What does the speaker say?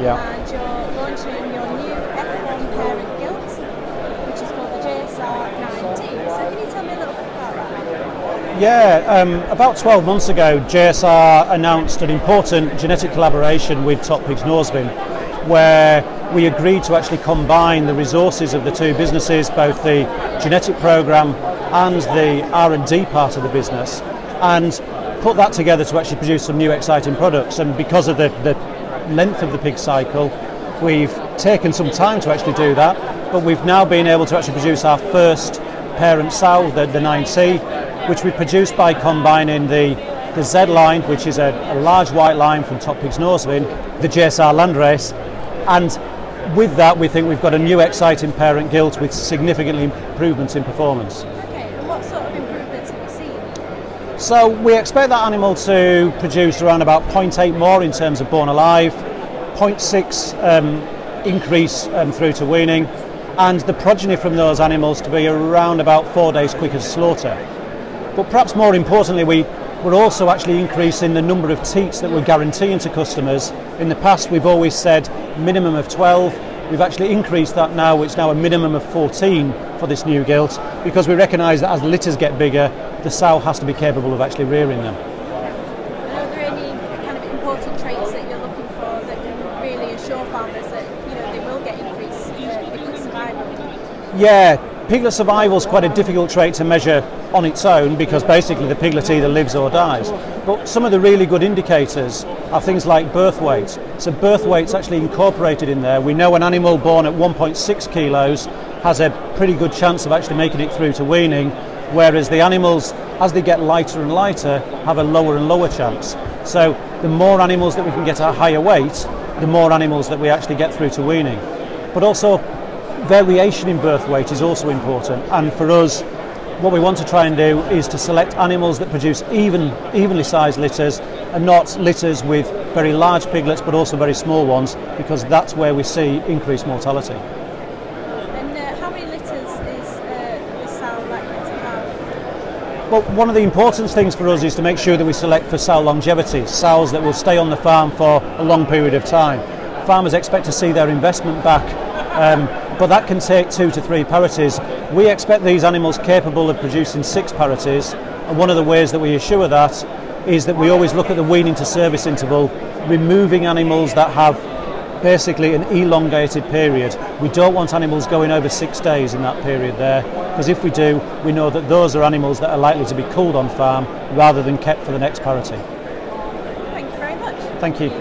Yeah. And you're launching your new F1 parent guild, which is called the JSR 19. So can you tell me a little bit about that? Yeah, about 12 months ago, JSR announced an important genetic collaboration with ThePigSite Northern, where we agreed to actually combine the resources of the two businesses, both the genetic program and the R&D part of the business, and put that together to actually produce some new exciting products. And because of the length of the pig cycle, we've taken some time to actually do that, but we've now been able to actually produce our first parent sow, the 9C, which we produced by combining the Z line, which is a large white line from ThePigSite Northern, the JSR Landrace, and with that we think we've got a new exciting parent gilt with significant improvements in performance. Okay, and what sort of improvements have you seen? So we expect that animal to produce around about 0.8 more in terms of born alive, 0.6 increase through to weaning, and the progeny from those animals to be around about 4 days quicker to slaughter. But perhaps more importantly, we're also actually increasing the number of teats that we're guaranteeing to customers. In the past we've always said minimum of 12. We've actually increased that now. It's now a minimum of 14 for this new gilt, because we recognise that as the litters get bigger, the sow has to be capable of actually rearing them. And are there any kind of important traits that you're looking for that can really assure farmers that they will get increased piglet survival? Yeah, piglet survival is quite a difficult trait to measure on its own, because basically the piglet either lives or dies. But some of the really good indicators are things like birth weight. So birth weight's actually incorporated in there. We know an animal born at 1.6 kilos has a pretty good chance of actually making it through to weaning, whereas the animals, as they get lighter and lighter, have a lower and lower chance. So the more animals that we can get at a higher weight, the more animals that we actually get through to weaning. But also variation in birth weight is also important, and for us what we want to try and do is to select animals that produce evenly sized litters, and not litters with very large piglets but also very small ones, because that's where we see increased mortality. And how many litters is this sow likely to have? Well, one of the important things for us is to make sure that we select for sow longevity, sows that will stay on the farm for a long period of time. Farmers expect to see their investment back, but that can take 2 to 3 parities. We expect these animals capable of producing 6 parities, and one of the ways that we assure that is that we always look at the weaning to service interval, removing animals that have basically an elongated period. We don't want animals going over 6 days in that period there, because if we do, we know that those are animals that are likely to be culled on farm rather than kept for the next parity. Thank you very much. Thank you.